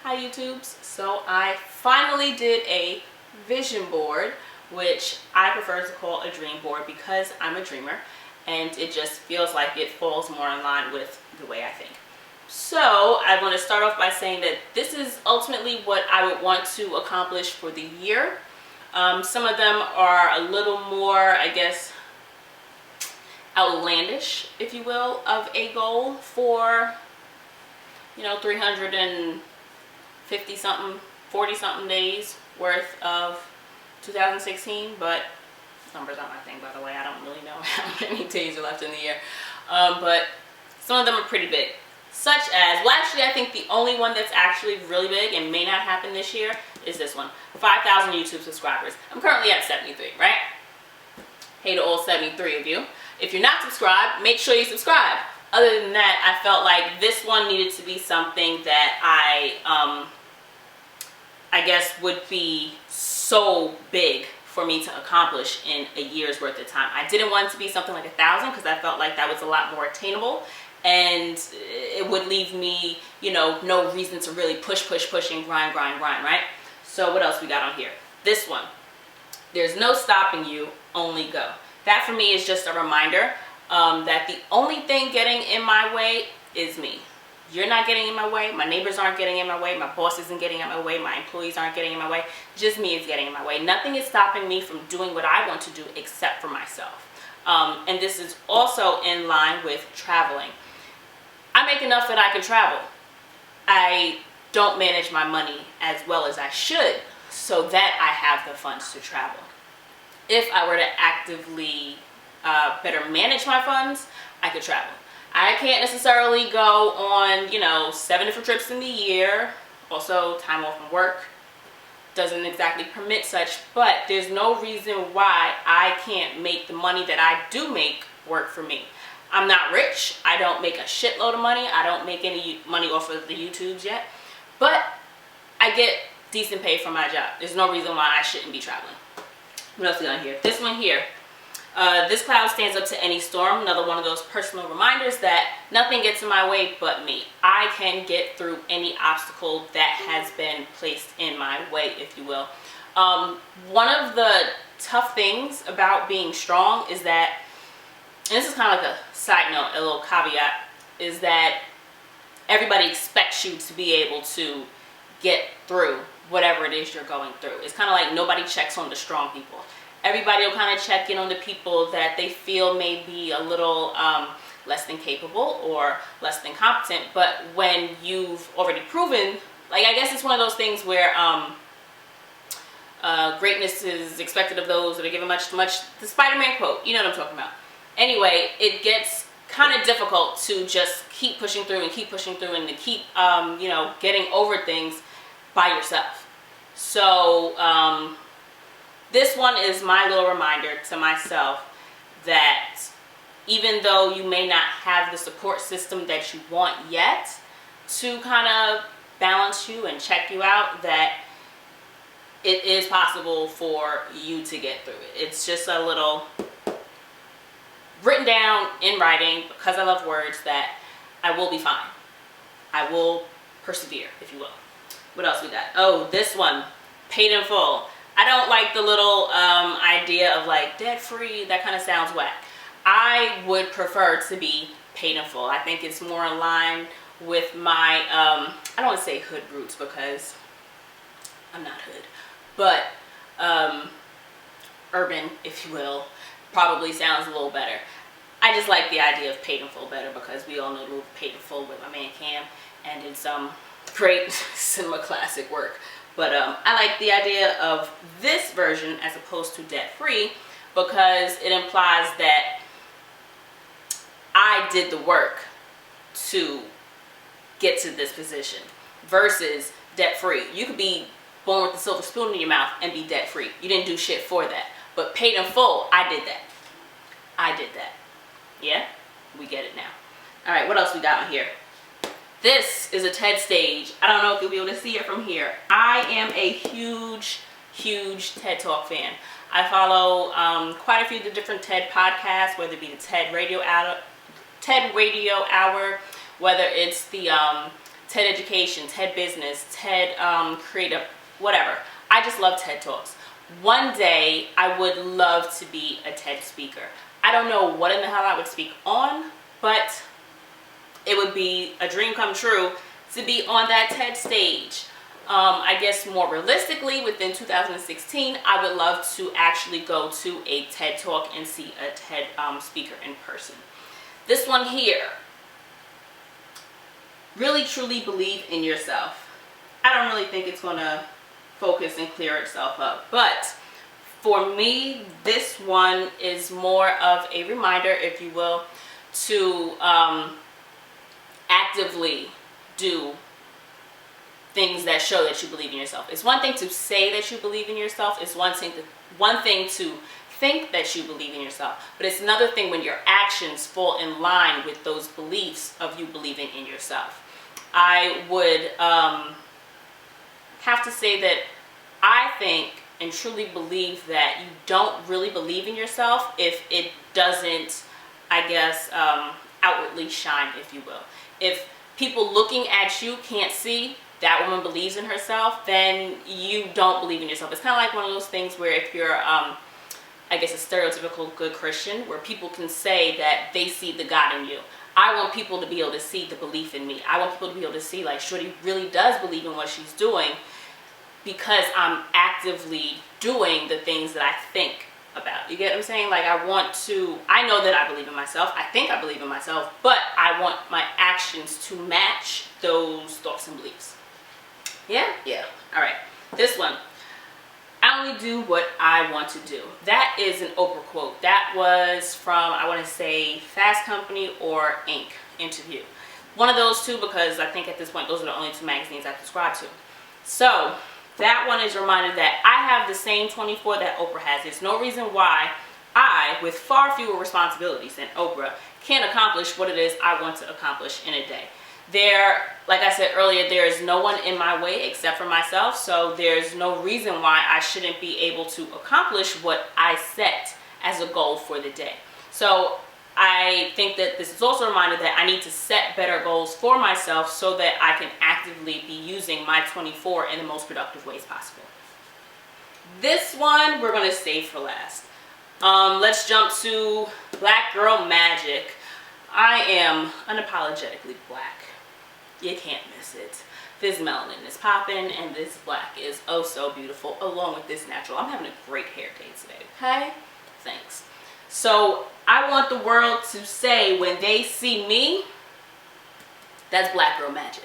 Hi YouTubes. So I finally did a vision board, which I prefer to call a dream board because I'm a dreamer and it just feels like it falls more in line with the way I think. So I want to start off by saying that this is ultimately what I would want to accomplish for the year. Some of them are a little more, I guess, outlandish, if you will, of a goal for, 350 something, 40 something days worth of 2016, but numbers aren't my thing, by the way. I don't really know how many days are left in the year, but some of them are pretty big, such as, well, actually I think the only one that's actually really big and may not happen this year is this one: 5,000 YouTube subscribers. I'm currently at 73, right? Hey to all 73 of you. If you're not subscribed, make sure you subscribe. Other than that, I felt like this one needed to be something that I guess would be so big for me to accomplish in a year's worth of time. I didn't want it to be something like 1,000 because I felt like that was a lot more attainable, and it would leave me, no reason to really push and grind, right? So what else we got on here? This one. There's no stopping you, only go. That for me is just a reminder that the only thing getting in my way is me. You're not getting in my way, my neighbors aren't getting in my way, my boss isn't getting in my way, my employees aren't getting in my way, just me is getting in my way. Nothing is stopping me from doing what I want to do except for myself. And this is also in line with traveling. I make enough that I can travel. I don't manage my money as well as I should so that I have the funds to travel. If I were to actively better manage my funds, I could travel. I can't necessarily go on, 7 different trips in the year. Also, time off from work doesn't exactly permit such, but there's no reason why I can't make the money that I do make work for me. I'm not rich. I don't make a shitload of money. I don't make any money off of the YouTubes yet, but I get decent pay for my job. There's no reason why I shouldn't be traveling. What else we got here? This one here. This cloud stands up to any storm. Another one of those personal reminders that nothing gets in my way but me. I can get through any obstacle that has been placed in my way, if you will. One of the tough things about being strong is that, and this is kind of like a side note, a little caveat, is that everybody expects you to be able to get through whatever it is you're going through. It's kind of like nobody checks on the strong people. Everybody will kind of check in on the people that they feel may be a little less than capable or less than competent. But when you've already proven, like, I guess it's one of those things where greatness is expected of those that are given much, the Spider-Man quote, you know what I'm talking about. Anyway, it gets kind of difficult to just keep pushing through and to keep, getting over things by yourself. So, this one is my little reminder to myself that even though you may not have the support system that you want yet to kind of balance you and check you out, that it is possible for you to get through it. It's just a little written down in writing, because I love words, that I will be fine. I will persevere, if you will. What else we got? Oh, this one, paid in full. I don't like the little idea of like debt free. That kind of sounds whack. I would prefer to be paid in full. I think it's more in line with my, I don't want to say hood roots because I'm not hood, but urban, if you will, probably sounds a little better. I just like the idea of paid in full better because we all know the movie Paid in Full with my man Cam, and it's great cinema classic work. But I like the idea of this version as opposed to debt-free because it implies that I did the work to get to this position versus debt-free. You could be born with a silver spoon in your mouth and be debt-free. You didn't do shit for that. But paid in full, I did that. I did that. Yeah? We get it now. All right, what else we got on here? This is a TED stage. I don't know if you'll be able to see it from here. I am a huge TED Talk fan. I follow quite a few of the different TED podcasts, whether it be the TED Radio Hour, whether it's the TED Education, TED Business, TED Creative, whatever. I just love TED Talks. One day, I would love to be a TED speaker. I don't know what in the hell I would speak on, but it would be a dream come true to be on that TED stage. I guess more realistically, within 2016, I would love to actually go to a TED Talk and see a TED speaker in person. This one here, really truly believe in yourself. I don't really think it's going to focus and clear itself up, but for me, this one is more of a reminder, if you will, to actively do things that show that you believe in yourself. It's one thing to say that you believe in yourself. It's one thing to think that you believe in yourself. But it's another thing when your actions fall in line with those beliefs of you believing in yourself. I would have to say that I think and truly believe that you don't really believe in yourself if it doesn't, I guess, outwardly shine, if you will. If people looking at you can't see that woman believes in herself, then you don't believe in yourself. It's kind of like one of those things where if you're, I guess, a stereotypical good Christian, where people can say that they see the God in you. I want people to be able to see the belief in me. I want people to be able to see, like, Shorty really does believe in what she's doing because I'm actively doing the things that I think about. You get what I'm saying? Like, I know that I believe in myself. I think I believe in myself, but I want my actions to match those thoughts and beliefs. Yeah? Yeah. All right. This one. I only do what I want to do. That is an Oprah quote. That was from, I want to say, Fast Company or Inc. interview. One of those two, because I think at this point those are the only two magazines I subscribe to. So that one is a reminder that I have the same 24 that Oprah has. There's no reason why I, with far fewer responsibilities than Oprah, can't accomplish what it is I want to accomplish in a day. Like I said earlier, there is no one in my way except for myself, so there's no reason why I shouldn't be able to accomplish what I set as a goal for the day. So I think that this is also a reminder that I need to set better goals for myself so that I can actively be using my 24 in the most productive ways possible. This one we're going to save for last. Let's jump to Black Girl Magic. I am unapologetically black. You can't miss it. This melanin is popping and this black is oh so beautiful along with this natural. I'm having a great hair day today, okay? Thanks. So I want the world to say when they see me, that's Black Girl Magic.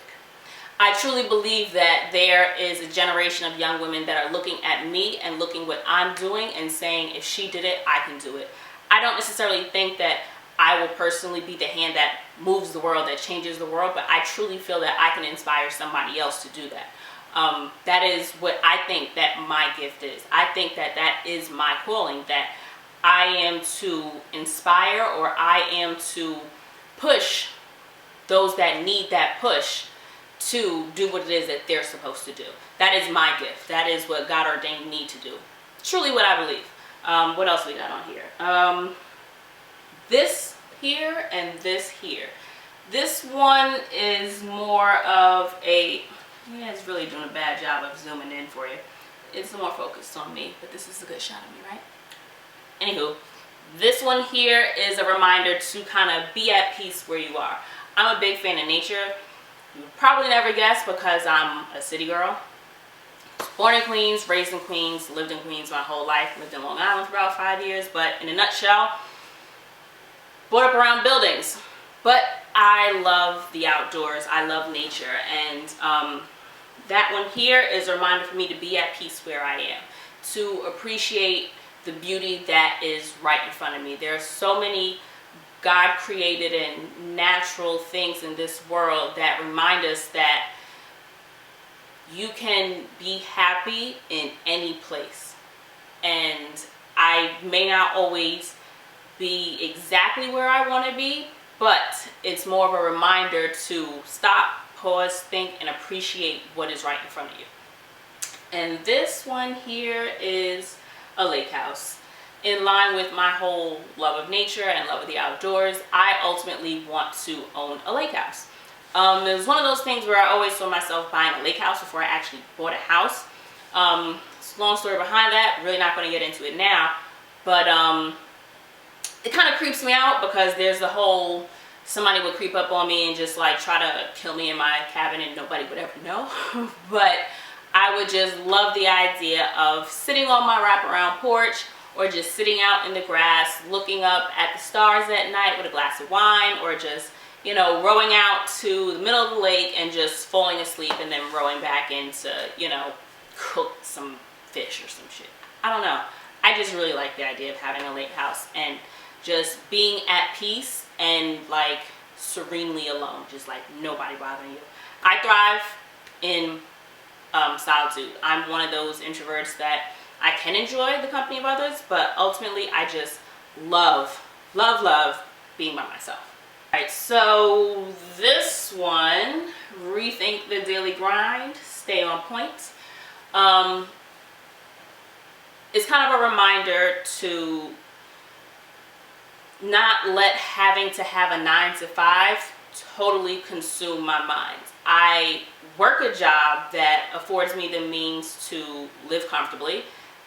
I truly believe that there is a generation of young women that are looking at me and looking what I'm doing and saying, if she did it, I can do it. I don't necessarily think that I will personally be the hand that moves the world, that changes the world, but I truly feel that I can inspire somebody else to do that. That is what I think that my gift is. I think that that is my calling, that I am to inspire, or I am to push those that need that push to do what it is that they're supposed to do. That is my gift. That is what God ordained me to do. Truly what I believe. What else we got on here? This here and this here. This one is more of a, yeah, it's really doing a bad job of zooming in for you. It's more focused on me, but this is a good shot of me, right? Anywho, this one here is a reminder to kind of be at peace where you are. I'm a big fan of nature. You would probably never guess because I'm a city girl. Born in Queens, raised in Queens, lived in Queens my whole life, lived in Long Island for about 5 years, but in a nutshell, brought up around buildings. But I love the outdoors, I love nature, and that one here is a reminder for me to be at peace where I am, to appreciate the beauty that is right in front of me. There are so many God created and natural things in this world that remind us that you can be happy in any place. And I may not always be exactly where I want to be, but it's more of a reminder to stop, pause, think, and appreciate what is right in front of you. And this one here is a lake house. In line with my whole love of nature and love of the outdoors, I ultimately want to own a lake house. It was one of those things where I always saw myself buying a lake house before I actually bought a house. Long story behind that, really not going to get into it now, but it kind of creeps me out because there's the whole somebody would creep up on me and just like try to kill me in my cabin and nobody would ever know. But I would just love the idea of sitting on my wraparound porch or just sitting out in the grass looking up at the stars at night with a glass of wine, or just, you know, rowing out to the middle of the lake and just falling asleep and then rowing back into, you know, cook some fish or some shit. I don't know. I just really like the idea of having a lake house and just being at peace and like serenely alone, just like nobody bothering you. I thrive in solitude. I'm one of those introverts that I can enjoy the company of others, but ultimately I just love being by myself. Alright, so this one, rethink the daily grind, stay on point. It's kind of a reminder to not let having to have a 9-to-5 totally consume my mind. I work a job that affords me the means to live comfortably,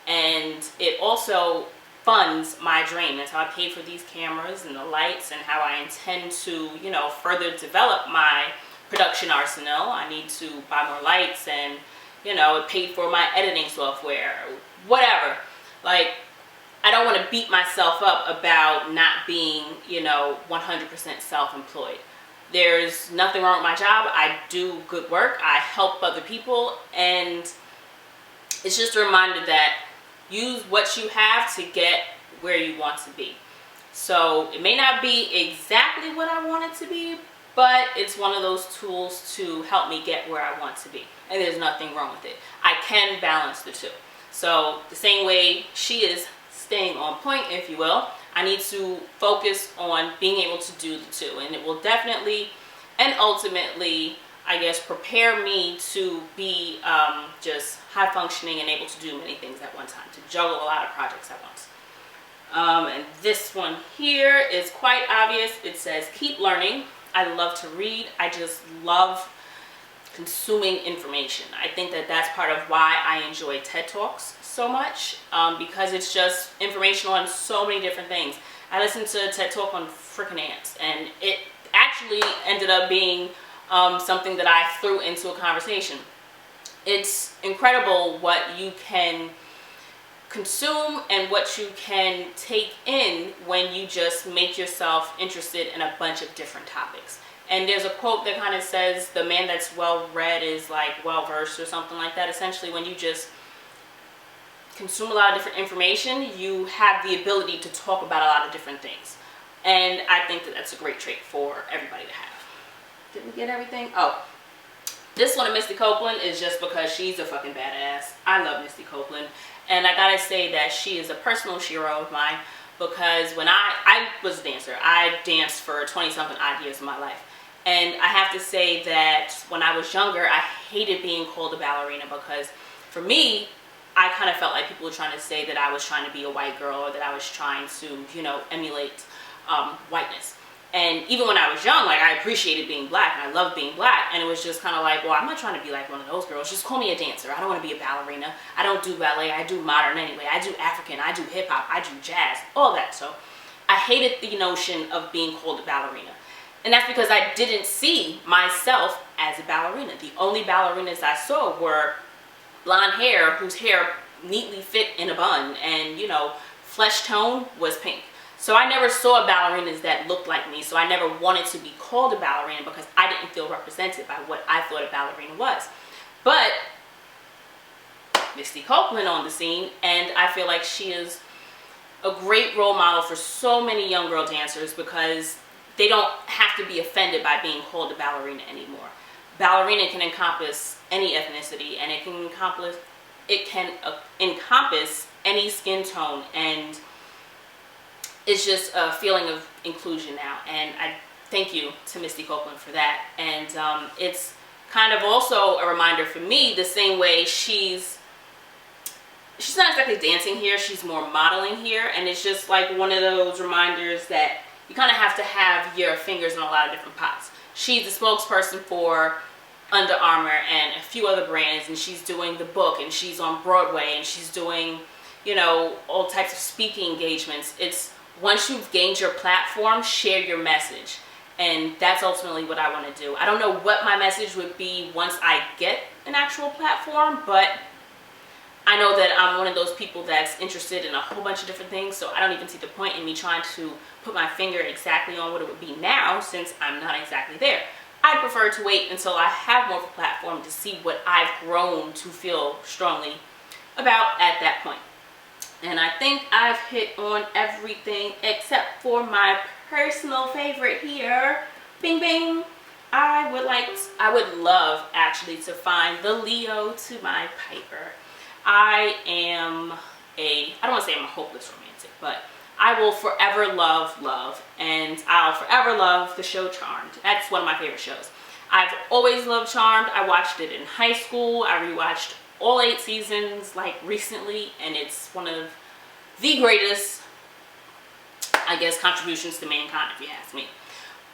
and it also funds my dream. That's how I pay for these cameras and the lights, and how I intend to, you know, further develop my production arsenal. I need to buy more lights, and, you know, it paid for my editing software, whatever. Like, I don't want to beat myself up about not being, you know, 100% self-employed. There's nothing wrong with my job. I do good work. I help other people, and it's just a reminder that use what you have to get where you want to be. So it may not be exactly what I want it to be, but it's one of those tools to help me get where I want to be. And there's nothing wrong with it. I can balance the two. So the same way she is staying on point, if you will, I need to focus on being able to do the two. And it will definitely and ultimately, I guess, prepare me to be just high functioning and able to do many things at one time, to juggle a lot of projects at once. And this one here is quite obvious. It says, keep learning. I love to read. I just love consuming information. I think that that's part of why I enjoy TED Talks so much, because it's just informational on so many different things. I listened to a TED Talk on freaking ants, and it actually ended up being something that I threw into a conversation. It's incredible what you can consume and what you can take in when you just make yourself interested in a bunch of different topics. And there's a quote that kind of says the man that's well read is like well versed, or something like that. Essentially, when you just consume a lot of different information, you have the ability to talk about a lot of different things. And I think that that's a great trait for everybody to have. Did we get everything? Oh, this one of Misty Copeland is just because she's a fucking badass. I love Misty Copeland. And I gotta say that she is a personal hero of mine, because when I was a dancer, I danced for 20-something odd years of my life. And I have to say that when I was younger, I hated being called a ballerina, because for me, I kind of felt like people were trying to say that I was trying to be a white girl, or that I was trying to, you know, emulate whiteness. And even when I was young, like, I appreciated being black, and I loved being black, and it was just kind of like, well, I'm not trying to be like one of those girls. Just call me a dancer. I don't want to be a ballerina. I don't do ballet. I do modern anyway. I do African. I do hip-hop. I do jazz. All that. So I hated the notion of being called a ballerina. And that's because I didn't see myself as a ballerina. The only ballerinas I saw were blonde hair whose hair neatly fit in a bun, and, you know, flesh tone was pink. So I never saw ballerinas that looked like me. So I never wanted to be called a ballerina, because I didn't feel represented by what I thought a ballerina was. But Misty Copeland on the scene, and I feel like she is a great role model for so many young girl dancers, because they don't have to be offended by being called a ballerina anymore. Ballerina can encompass any ethnicity, and it can encompass any skin tone, and it's just a feeling of inclusion now. And I thank you to Misty Copeland for that. And it's kind of also a reminder for me, the same way she's not exactly dancing here, she's more modeling here, and it's just like one of those reminders that you kind of have to have your fingers in a lot of different pots. she's a spokesperson for Under Armour and a few other brands, and she's doing the book, and she's on Broadway, and she's doing, you know, all types of speaking engagements. It's once you've gained your platform, share your message. And that's ultimately what I want to do. I don't know what my message would be once I get an actual platform, but I know that I'm one of those people that's interested in a whole bunch of different things, so I don't even see the point in me trying to put my finger exactly on what it would be now, since I'm not exactly there. I prefer to wait until I have more of a platform to see what I've grown to feel strongly about at that point. And I think I've hit on everything except for my personal favorite here. Bing bing. I would love actually to find the Leo to my Piper. I don't want to say I'm a hopeless romantic, but I will forever love, and I'll forever love the show Charmed. That's one of my favorite shows. I've always loved Charmed. I watched it in high school. I rewatched all 8 seasons like recently, and it's one of the greatest, I guess, contributions to mankind, if you ask me.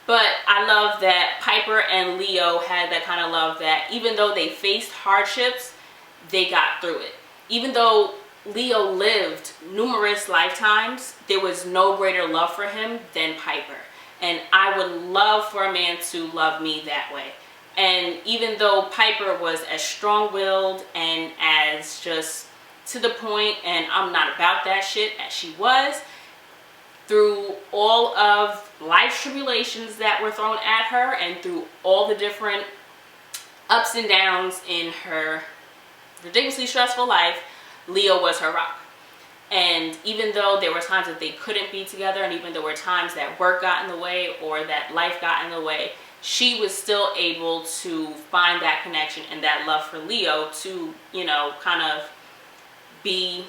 But I love that Piper and Leo had that kind of love that even though they faced hardships, they got through it. Even though Leo lived numerous lifetimes, there was no greater love for him than Piper. And I would love for a man to love me that way. And even though Piper was as strong-willed and as just to the point, and I'm not about that shit as she was, through all of life's tribulations that were thrown at her and through all the different ups and downs in her ridiculously stressful life, Leo was her rock. And even though there were times that they couldn't be together, and even there were times that work got in the way or that life got in the way, she was still able to find that connection and that love for Leo to, you know, kind of be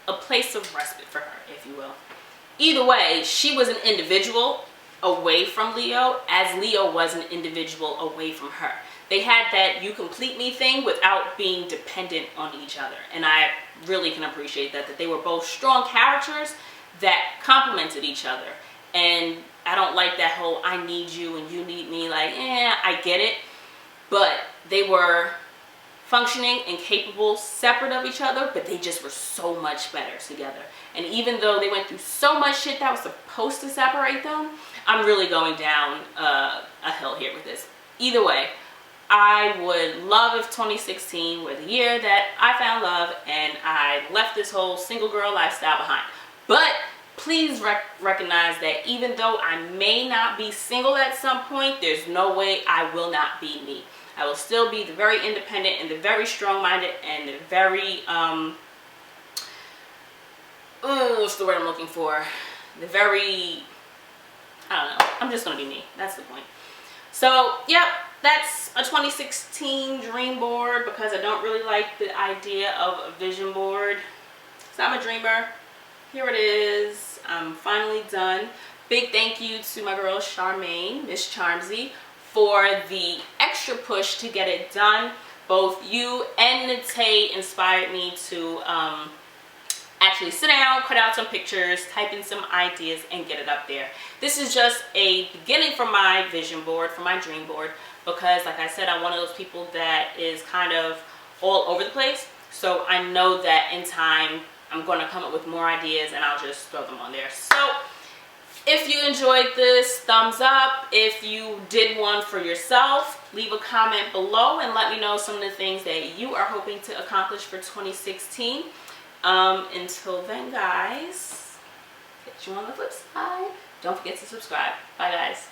a place of respite for her, if you will. Either way, she was an individual away from Leo, as Leo was an individual away from her. They had that you complete me thing without being dependent on each other. And I really can appreciate that they were both strong characters that complemented each other. And I don't like that whole I need you and you need me, like, I get it. But they were functioning and capable separate of each other, but they just were so much better together. And even though they went through so much shit that was supposed to separate them, I'm really going down a hill here with this. Either way, I would love if 2016 were the year that I found love and I left this whole single girl lifestyle behind. But please recognize that even though I may not be single at some point, there's no way I will not be me. I will still be the very independent and the very strong-minded and the very, what's the word I'm looking for? The very, I don't know. I'm just going to be me. That's the point. So, yep, that's a 2016 dream board because I don't really like the idea of a vision board. So I'm a dreamer. Here it is. I'm finally done. Big thank you to my girl Charmaine, Miss Charmsy, for the extra push to get it done. Both you and Nate inspired me to actually sit down, cut out some pictures, type in some ideas, and get it up there. This is just a beginning for my vision board, for my dream board, because like I said, I'm one of those people that is kind of all over the place. So I know that in time, I'm going to come up with more ideas and I'll just throw them on there. So if you enjoyed this, thumbs up. If you did one for yourself, leave a comment below and let me know some of the things that you are hoping to accomplish for 2016. Until then, guys, catch you on the flip side. Don't forget to subscribe. Bye, guys.